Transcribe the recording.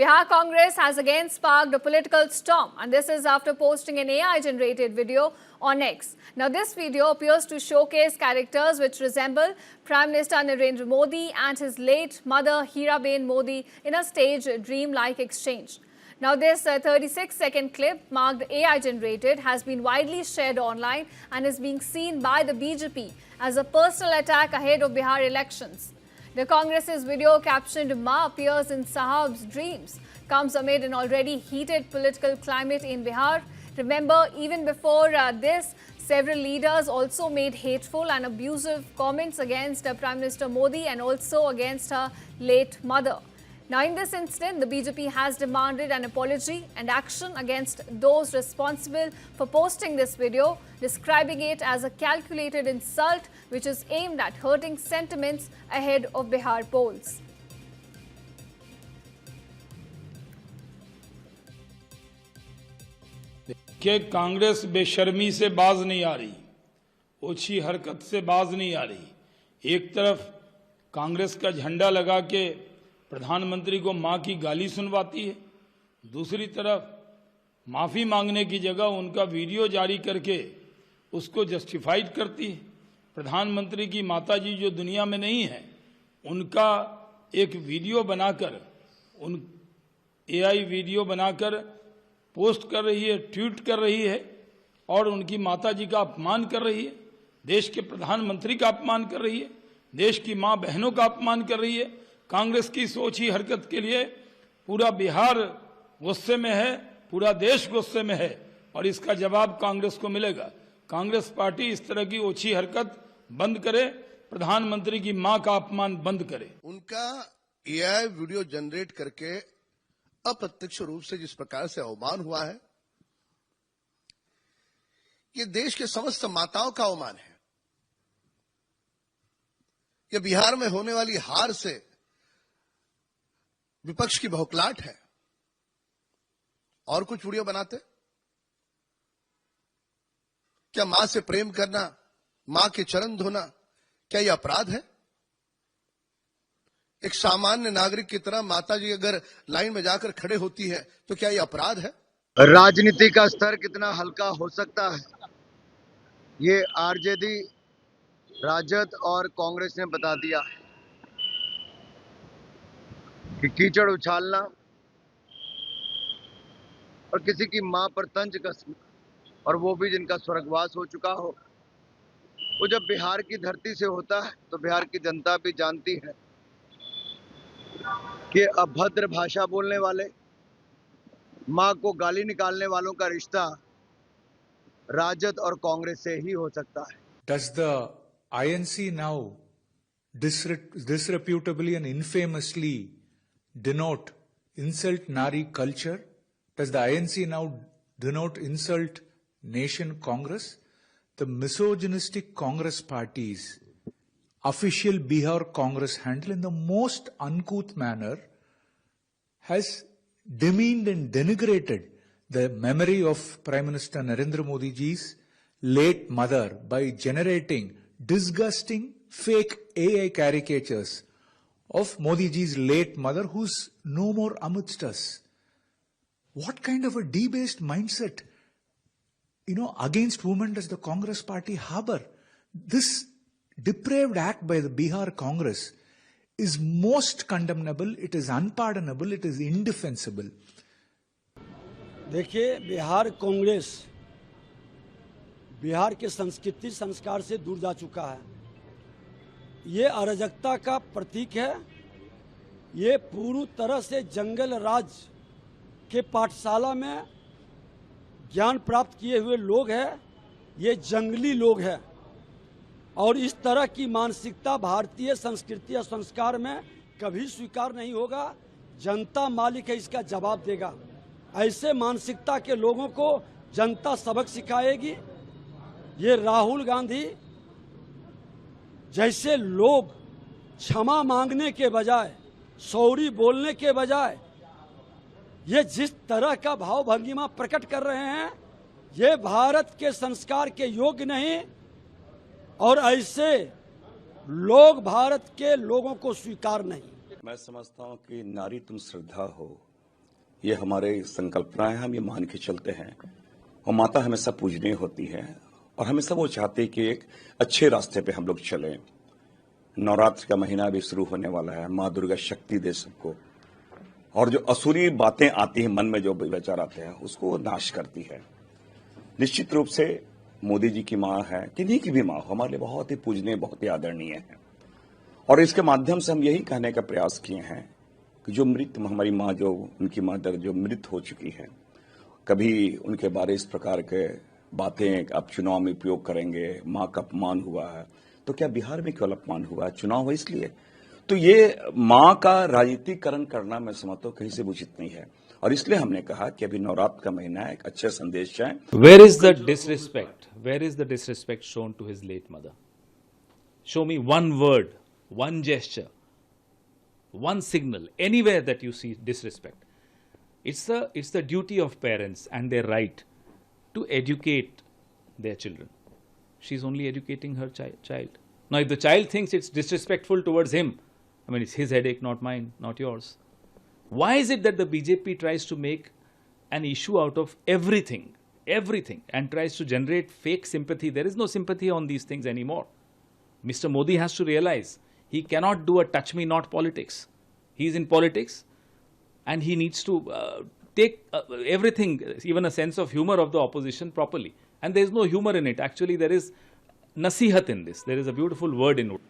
Bihar Congress has again sparked a political storm, and this is after posting an AI-generated video on X. Now, this video appears to showcase characters which resemble Prime Minister Narendra Modi and his late mother Hiraben Modi in a staged dream-like exchange. Now, this 36-second clip, marked AI-generated, has been widely shared online and is being seen by the BJP as a personal attack ahead of Bihar elections. The Congress's video captioned "Ma appears in Sahab's dreams" comes amid an already heated political climate in Bihar. Remember, even before this, several leaders also made hateful and abusive comments against Prime Minister Modi and also against her late mother. Now, in this instant, the BJP has demanded an apology and action against those responsible for posting this video, describing it as a calculated insult which is aimed at hurting sentiments ahead of Bihar polls. कि कांग्रेस बेशर्मी से बाज नहीं आ रही, ओछी हरकत से बाज नहीं आ रही। एक तरफ कांग्रेस का झंडा लगा के प्रधानमंत्री को मां की गाली सुनवाती है, दूसरी तरफ माफी मांगने की जगह उनका वीडियो जारी करके उसको जस्टिफाइड करती है। प्रधानमंत्री की माताजी जो दुनिया में नहीं है, उनका एक वीडियो बनाकर, उन एआई वीडियो बनाकर पोस्ट कर रही है, ट्वीट कर रही है और उनकी माताजी का अपमान कर रही है, देश के प्रधानमंत्री का अपमान कर रही है, देश की मां बहनों का अपमान कर रही है। कांग्रेस की सोची हरकत के लिए पूरा बिहार गुस्से में है, पूरा देश गुस्से में है और इसका जवाब कांग्रेस को मिलेगा। कांग्रेस पार्टी इस तरह की ओछी हरकत बंद करे, प्रधानमंत्री की मां का अपमान बंद करे। उनका एआई वीडियो जनरेट करके अप्रत्यक्ष रूप से जिस प्रकार से अवमान हुआ है, ये देश के समस्त माताओं का अवमान है। ये बिहार में होने वाली हार से विपक्ष की बौखलाहट है। और कुछ वीडियो बनाते? क्या मां से प्रेम करना, मां के चरण धोना, क्या यह अपराध है? एक सामान्य नागरिक की तरह माता जी अगर लाइन में जाकर खड़े होती है तो क्या यह अपराध है? राजनीति का स्तर कितना हल्का हो सकता है, ये आरजेडी, राजद और कांग्रेस ने बता दिया है कि कीचड़ उछालना और किसी की मां पर तंज कसना, और वो भी जिनका स्वर्गवास हो चुका हो, वो जब बिहार की धरती से होता है तो बिहार की जनता भी जानती है कि अभद्र भाषा बोलने वाले, मां को गाली निकालने वालों का रिश्ता राजद और कांग्रेस से ही हो सकता है। Does the INC now disreputably and infamously denote insult Nari culture? Does the INC now denote insult Nation Congress? The misogynistic Congress party's official Bihar Congress handle in the most uncouth manner has demeaned and denigrated the memory of Prime Minister Narendra Modi ji's late mother by generating disgusting fake AI caricatures of Modi ji's late mother, who's no more amidst us. What kind of a debased mindset, against women does the Congress party harbor? This depraved act by the Bihar Congress is most condemnable, it is unpardonable, it is indefensible. देखिए, बिहार कांग्रेस बिहार के संस्कृति संस्कार से दूर जा चुका है। ये अराजकता का प्रतीक है। ये पूरी तरह से जंगल राज के पाठशाला में ज्ञान प्राप्त किए हुए लोग हैं। ये जंगली लोग हैं और इस तरह की मानसिकता भारतीय संस्कृति और संस्कार में कभी स्वीकार नहीं होगा। जनता मालिक है, इसका जवाब देगा। ऐसे मानसिकता के लोगों को जनता सबक सिखाएगी। ये राहुल गांधी जैसे लोग क्षमा मांगने के बजाय, सॉरी बोलने के बजाय, ये जिस तरह का भाव भंगिमा प्रकट कर रहे हैं, ये भारत के संस्कार के योग्य नहीं और ऐसे लोग भारत के लोगों को स्वीकार नहीं। मैं समझता हूं कि नारी तुम श्रद्धा हो, ये हमारे संकल्पना है, हम ये मान के चलते हैं। और माता हमेशा पूजनीय होती है और हमेशा वो चाहती है कि एक अच्छे रास्ते पे हम लोग चलें। नवरात्र का महीना भी शुरू होने वाला है। माँ दुर्गा शक्ति दे सबको, और जो असुरी बातें आती हैं मन में, जो विचार आते हैं, उसको नाश करती है। निश्चित रूप से मोदी जी की माँ है, किन्हीं की भी माँ हो, हमारे लिए बहुत ही पूजनीय, बहुत ही आदरणीय है। और इसके माध्यम से हम यही कहने का प्रयास किए हैं कि जो मृत हमारी माँ, जो उनकी मदर जो मृत हो चुकी है, कभी उनके बारे इस प्रकार के बातें आप चुनाव में उपयोग करेंगे, माँ का अपमान हुआ है, तो क्या बिहार में केवल अपमान हुआ है? चुनाव हो इसलिए। तो ये माँ का राजनीतिकरण करना मैं समझता हूँ कहीं से उचित नहीं है, और इसलिए हमने कहा कि अभी नवरात्र का महीना है, एक अच्छे संदेश जाए। Where is the disrespect? Where is the disrespect shown to his late mother? Show me one word, one gesture, one signal, anywhere that you see disrespect. It's the duty of parents and their right to educate their children. She's only educating her child. Now, if the child thinks it's disrespectful towards him, I mean, it's his headache, not mine, not yours. Why is it that the BJP tries to make an issue out of everything, and tries to generate fake sympathy? There is no sympathy on these things anymore. Mr. Modi has to realize he cannot do a touch me not politics. He is in politics and he needs to take everything, even a sense of humor of the opposition properly. And there is no humor in it. Actually, there is nasihat in this. There is a beautiful word in it.